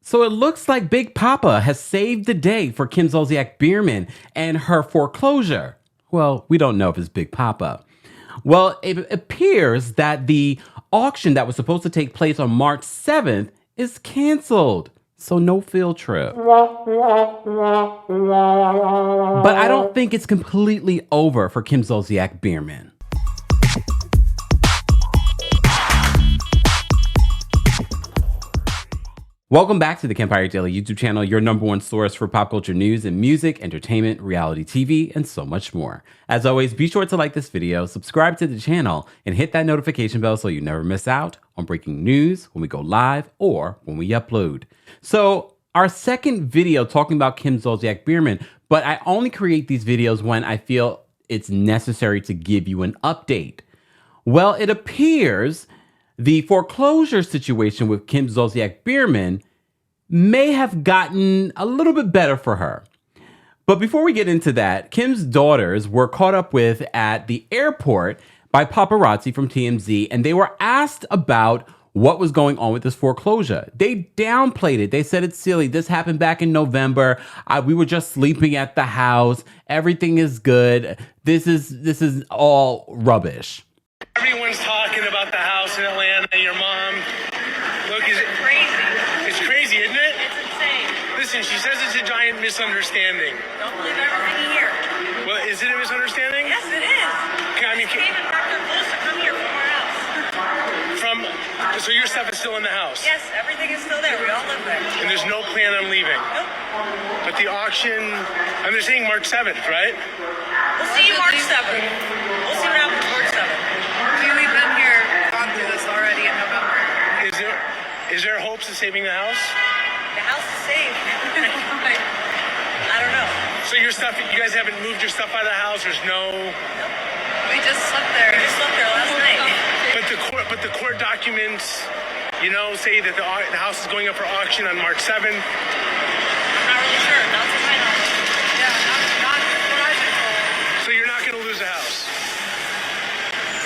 So it looks like Big Papa has saved the day for Kim Zolciak-Biermann and her foreclosure. Well, we don't know if it's Big Papa. Well, it appears that the auction that was supposed to take place on March 7th is canceled. So no field trip. But I don't think it's completely over for Kim Zolciak-Biermann. Welcome back to the Kempire Daily YouTube channel, your number one source for pop culture news and music, entertainment, reality TV, and so much more. As always, be sure to like this video, subscribe to the channel, and hit that notification bell so you never miss out on breaking news when we go live or when we upload. So our second video talking about Kim Zolciak-Biermann, but I only create these videos when I feel it's necessary to give you an update. Well, it appears the foreclosure situation with Kim Zolciak-Biermann may have gotten a little bit better for her. But before we get into that, Kim's daughters were caught up with at the airport by paparazzi from TMZ, and they were asked about what was going on with this foreclosure. They downplayed it. They said it's silly. This happened back in November. We were just sleeping at the house. Everything is good. This is all rubbish. Everyone's talking about the house in Atlanta, your mom. Look, is it Crazy. It's crazy, isn't it? It's insane. Listen, she says it's a giant misunderstanding. Don't believe everything you hear. Well, is it a misunderstanding? Yes, it is. I mean, They even parked their clothes to come here from our house. so your stuff is still in the house? Yes, everything is still there. We all live there. And there's no plan on leaving? Nope. But the auction, and they're saying March 7th, right? We'll see you March 7th. We'll see what happens March 7th. We've been here, gone through this already in November. Is there hopes of saving the house? The house is safe. I don't know. So your stuff, you guys haven't moved your stuff out of the house? There's no... We just slept there. We just slept there last night. But the court documents, say that the house is going up for auction on March 7th. I'm not really sure. Not to my knowledge. Yeah, not what I've been told. So you're not going to lose the house?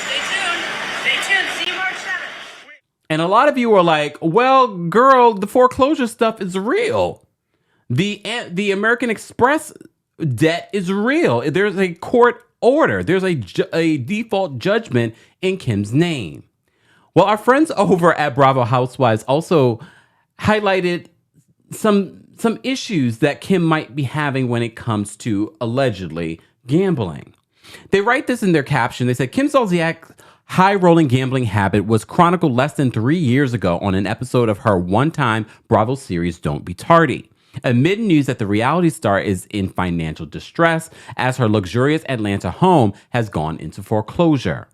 Stay tuned. Stay tuned. See you March 7th. And a lot of you are like, well, girl, the foreclosure stuff is real. The American Express debt is real. There's a court order. There's a default judgment in Kim's name. Well, our friends over at Bravo Housewives also highlighted some issues that Kim might be having when it comes to allegedly gambling. They write this in their caption. They said, Kim Zolciak's high-rolling gambling habit was chronicled less than 3 years ago on an episode of her one-time Bravo series, Don't Be Tardy. Amid news that the reality star is in financial distress as her luxurious Atlanta home has gone into foreclosure.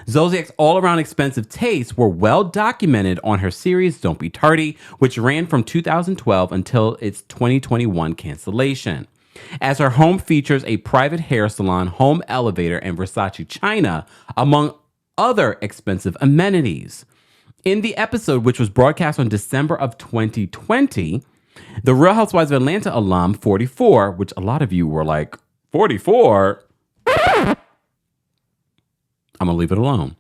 Zolciak's all-around expensive tastes were well documented on her series Don't Be Tardy, which ran from 2012 until its 2021 cancellation. As her home features a private hair salon, home elevator, and Versace china, among other expensive amenities. In the episode, which was broadcast on December of 2020, the Real Housewives of Atlanta alum, 44, which a lot of you were like, 44? I'm going to leave it alone.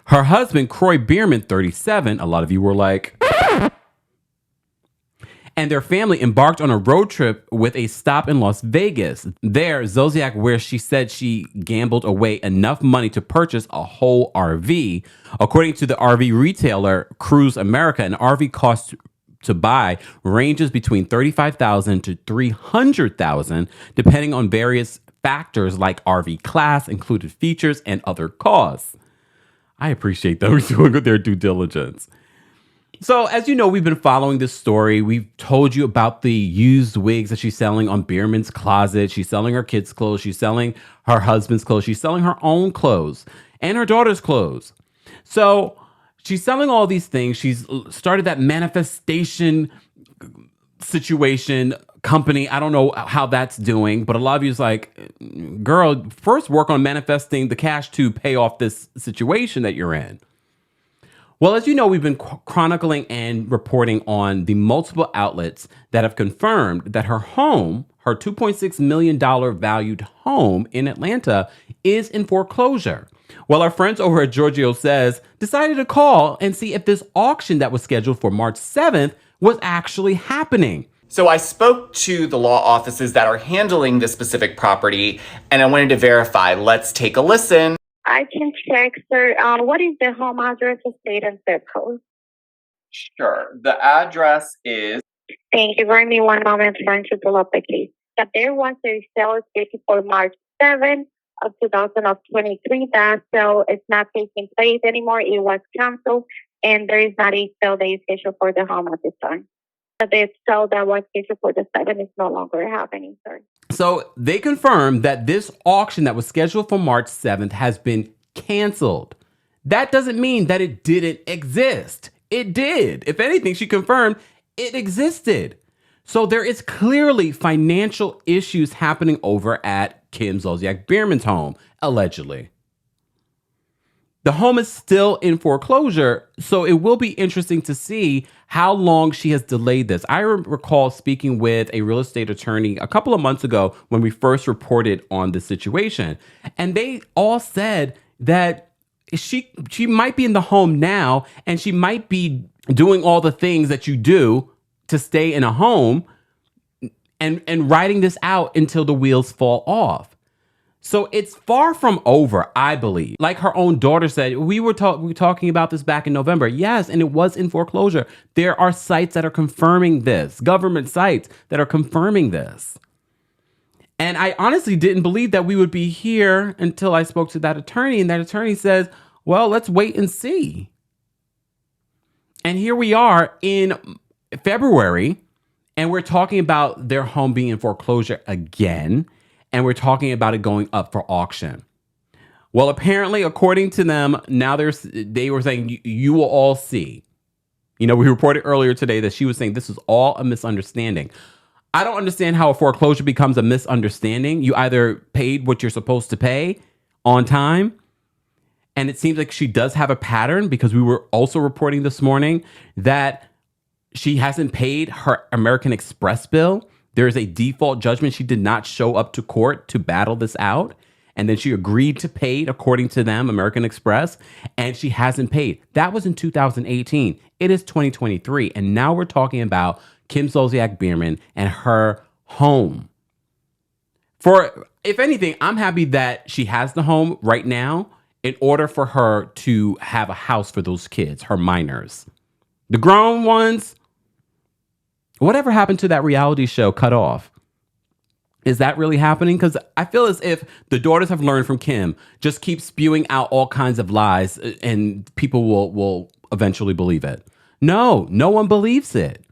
Her husband, Kroy Biermann, 37, a lot of you were like, and their family embarked on a road trip with a stop in Las Vegas. There, Zolciak, where she said she gambled away enough money to purchase a whole RV. According to the RV retailer Cruise America, an RV cost to buy ranges between $35,000 to $300,000, depending on various factors like RV class, included features, and other costs. I appreciate those doing their due diligence. So, as you know, we've been following this story. We've told you about the used wigs that she's selling on Biermann's Closet. She's selling her kids' clothes. She's selling her husband's clothes. She's selling her own clothes and her daughter's clothes. So, she's selling all these things. She's started that manifestation situation company. I don't know how that's doing, but a lot of you is like, girl, first work on manifesting the cash to pay off this situation that you're in. Well, as you know, we've been chronicling and reporting on the multiple outlets that have confirmed that her home, her $2.6 million valued home in Atlanta, is in foreclosure. Well, our friends over at Giorgio Says decided to call and see if this auction that was scheduled for March 7th was actually happening. So I spoke to the law offices that are handling this specific property, and I wanted to verify. Let's take a listen. I can check, sir. What is the home address, state, and zip code? Sure. The address is... Thank you. Give me one moment trying to pull up the case. That there was a sale scheduled for March 7th of 2023. That sale is not taking place anymore. It was canceled, and there is not a sale that is scheduled for the home at this time. The sale that was scheduled for the 7th is no longer happening, sir. So they confirmed that this auction that was scheduled for March 7th has been canceled. That doesn't mean that it didn't exist. It did. If anything, she confirmed it existed. So there is clearly financial issues happening over at Kim Zolciak-Biermann's home, allegedly. The home is still in foreclosure, so it will be interesting to see how long she has delayed this. I recall speaking with a real estate attorney a couple of months ago when we first reported on the situation, and they all said that she might be in the home now, and she might be doing all the things that you do to stay in a home and riding this out until the wheels fall off. So it's far from over, I believe. Like her own daughter said, we were talking about this back in November. Yes, and it was in foreclosure. There are sites that are confirming this, government sites that are confirming this. And I honestly didn't believe that we would be here until I spoke to that attorney. And that attorney says, well, let's wait and see. And here we are in February, and we're talking about their home being in foreclosure again. And we're talking about it going up for auction. Well, apparently, according to them, now they were saying, you will all see. You know, we reported earlier today that she was saying this is all a misunderstanding. I don't understand how a foreclosure becomes a misunderstanding. You either paid what you're supposed to pay on time. And it seems like she does have a pattern, because we were also reporting this morning that she hasn't paid her American Express bill. There is a default judgment. She did not show up to court to battle this out. And then she agreed to pay it, according to them, American Express, and she hasn't paid. That was in 2018. It is 2023. And now we're talking about Kim Zolciak-Biermann and her home. If anything, I'm happy that she has the home right now in order for her to have a house for those kids, her minors. The grown ones, whatever happened to that reality show, Cut Off? Is that really happening? Because I feel as if the daughters have learned from Kim, just keep spewing out all kinds of lies and people will eventually believe it. No one believes it.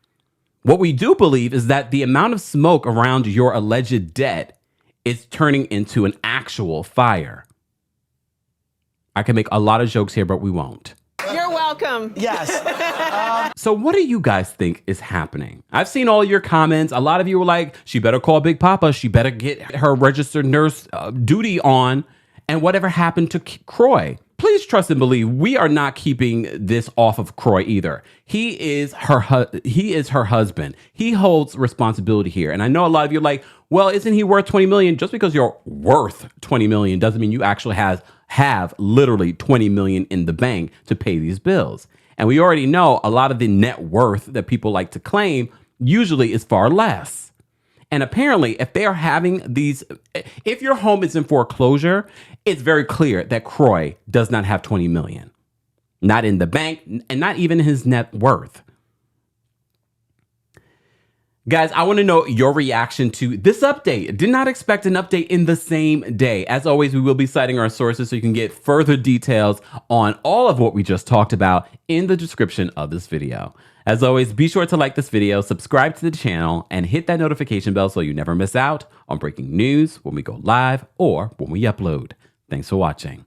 What we do believe is that the amount of smoke around your alleged debt is turning into an actual fire. I can make a lot of jokes here, but we won't. You're welcome. Yes. So what do you guys think is happening? I've seen all your comments. A lot of you were like, she better call Big Papa. She better get her registered nurse duty on. And whatever happened to Croy? Please trust and believe we are not keeping this off of Croy either. He is her husband. He holds responsibility here. And I know a lot of you are like, well, isn't he worth $20 million? Just because you're worth $20 million doesn't mean you actually have literally $20 million in the bank to pay these bills. And we already know a lot of the net worth that people like to claim usually is far less. And apparently, if they are having these, if your home is in foreclosure, it's very clear that Croy does not have $20 million. Not in the bank and not even his net worth. Guys, I want to know your reaction to this update. Did not expect an update in the same day. As always, we will be citing our sources so you can get further details on all of what we just talked about in the description of this video. As always, be sure to like this video, subscribe to the channel, and hit that notification bell so you never miss out on breaking news when we go live or when we upload. Thanks for watching.